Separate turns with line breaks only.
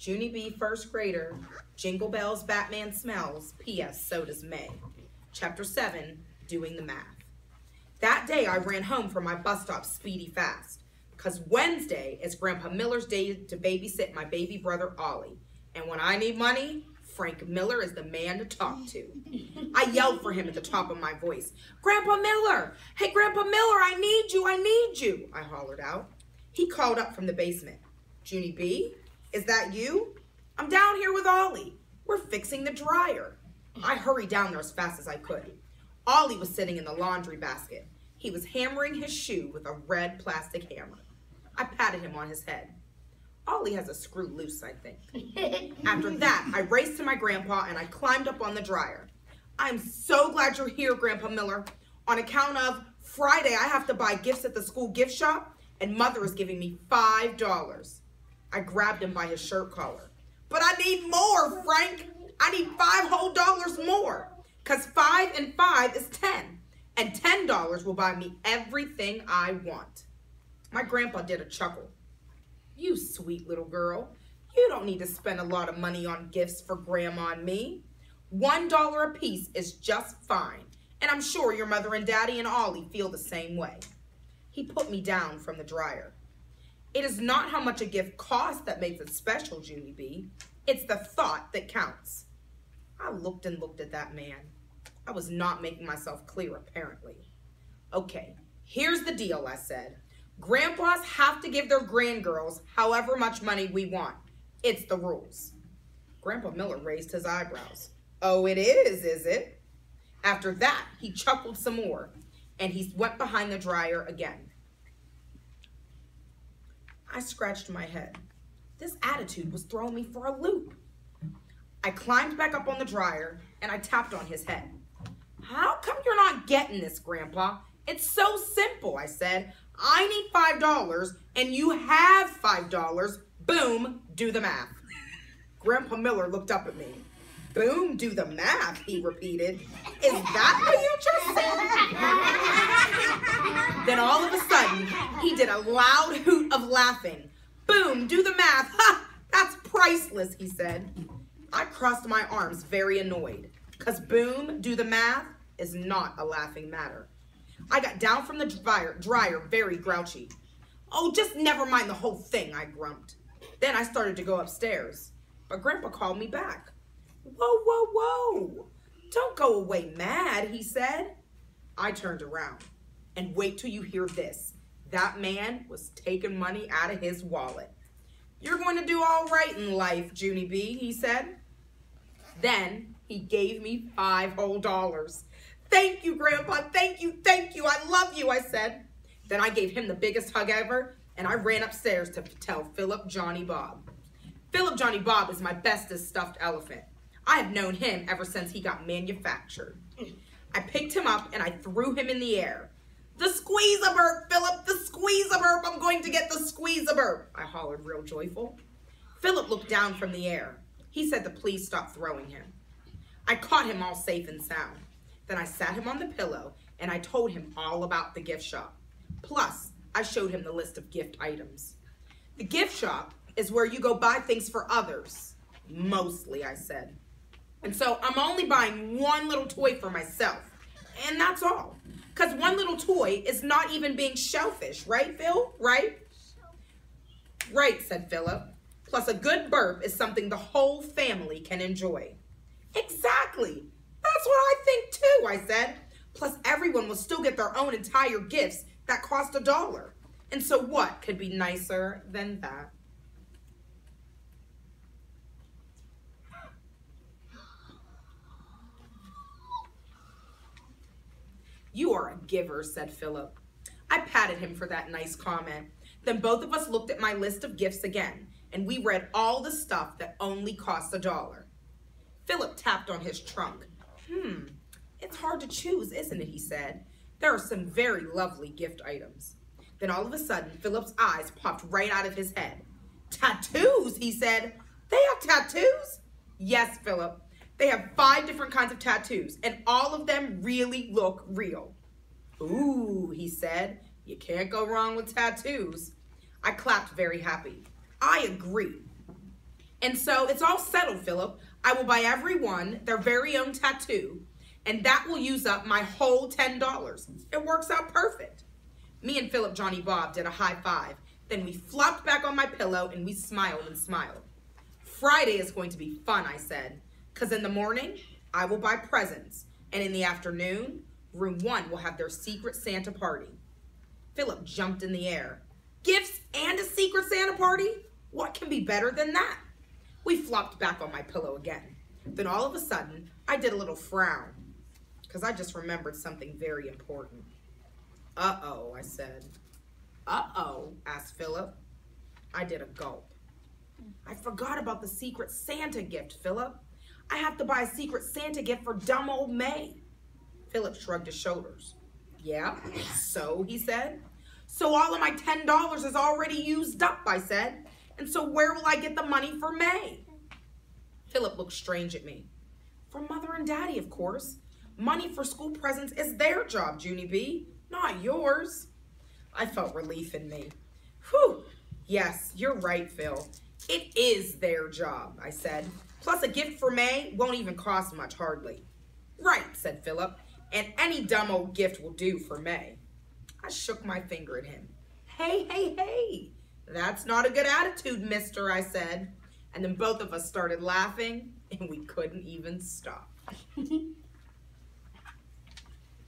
Junie B, first grader. Jingle bells, Batman smells. P.S. So does May. Chapter 7, doing the math. That day I ran home from my bus stop speedy fast, because Wednesday is Grandpa Miller's day to babysit my baby brother Ollie. And when I need money, Frank Miller is the man to talk to. I yelled for him at the top of my voice. Grandpa Miller! Hey, Grandpa Miller, I need you, I need you, I hollered out. He called up from the basement. Junie B, is that you? I'm down here with Ollie. We're fixing the dryer. I hurried down there as fast as I could. Ollie was sitting in the laundry basket. He was hammering his shoe with a red plastic hammer. I patted him on his head. Ollie has a screw loose, I think. After that, I raced to my grandpa and I climbed up on the dryer. I'm so glad you're here, Grandpa Miller. On account of Friday, I have to buy gifts at the school gift shop and Mother is giving me $5. I grabbed him by his shirt collar. But I need more, Frank. I need $5 whole more. Because 5 and 5 is 10. And $10 will buy me everything I want. My grandpa did a chuckle. You sweet little girl. You don't need to spend a lot of money on gifts for Grandma and me. $1 a piece is just fine. And I'm sure your mother and daddy and Ollie feel the same way. He put me down from the dryer. It is not how much a gift costs that makes it special, Junie B. It's the thought that counts. I looked and looked at that man. I was not making myself clear, apparently. Okay, here's the deal, I said. Grandpas have to give their grandgirls however much money we want. It's the rules. Grandpa Miller raised his eyebrows. Oh, it is it? After that, he chuckled some more, and he went behind the dryer again. I scratched my head. This attitude was throwing me for a loop. I climbed back up on the dryer, and I tapped on his head. How come you're not getting this, Grandpa? It's so simple, I said. I need $5, and you have $5. Boom, do the math. Grandpa Miller looked up at me. Boom, do the math, he repeated. Is that what you just said? Then all of a sudden, he did a loud hoot of laughing. Boom, do the math. Ha, that's priceless, he said. I crossed my arms very annoyed, because boom, do the math is not a laughing matter. I got down from the dryer very grouchy. Oh, just never mind the whole thing, I grumped. Then I started to go upstairs, but Grandpa called me back. Whoa, whoa, whoa. Don't go away mad, he said. I turned around, and wait till you hear this. That man was taking money out of his wallet. You're going to do all right in life, Junie B, he said. Then he gave me $5 whole. Thank you, Grandpa, thank you, I love you, I said. Then I gave him the biggest hug ever, and I ran upstairs to tell Philip Johnny Bob. Philip Johnny Bob is my bestest stuffed elephant. I have known him ever since he got manufactured. I picked him up and I threw him in the air. The squeeze-a-burp, Philip, the squeeze-a-burp, I'm going to get the squeeze-a-burp, I hollered real joyful. Philip looked down from the air. He said to please stop throwing him. I caught him all safe and sound. Then I sat him on the pillow and I told him all about the gift shop. Plus, I showed him the list of gift items. The gift shop is where you go buy things for others. Mostly, I said. And so I'm only buying one little toy for myself. And that's all. Because one little toy is not even being shellfish, right, Phil? Right? Right, said Philip. Plus a good burp is something the whole family can enjoy. Exactly. That's what I think too, I said. Plus everyone will still get their own entire gifts that cost $1. And so what could be nicer than that? You are a giver, said Philip. I patted him for that nice comment. Then both of us looked at my list of gifts again, and we read all the stuff that only costs $1. Philip tapped on his trunk. It's hard to choose, isn't it, he said. There are some very lovely gift items. Then all of a sudden, Philip's eyes popped right out of his head. Tattoos, he said. They have tattoos? Yes, Philip. They have 5 different kinds of tattoos, and all of them really look real. Ooh, he said. You can't go wrong with tattoos. I clapped very happy. I agree. And so it's all settled, Philip. I will buy everyone their very own tattoo, and that will use up my whole $10. It works out perfect. Me and Philip Johnny Bob did a high five. Then we flopped back on my pillow and we smiled and smiled. Friday is going to be fun, I said, because in the morning, I will buy presents, and in the afternoon, room 1 will have their secret Santa party. Philip jumped in the air. Gifts and a secret Santa party? What can be better than that? We flopped back on my pillow again. Then all of a sudden, I did a little frown, because I just remembered something very important. Uh-oh, I said. Uh-oh, asked Philip. I did a gulp. I forgot about the secret Santa gift, Philip. I have to buy a secret Santa gift for dumb old May. Philip shrugged his shoulders. Yeah, so, he said. So all of my $10 is already used up, I said. And so where will I get the money for May? Philip looked strange at me. From Mother and Daddy, of course. Money for school presents is their job, Junie B, not yours. I felt relief in me. Whew, yes, you're right, Phil. It is their job, I said. Plus a gift for May won't even cost much, hardly. Right, said Philip, and any dumb old gift will do for May. I shook my finger at him. Hey, hey, hey, that's not a good attitude, mister, I said. And then both of us started laughing, and we couldn't even stop.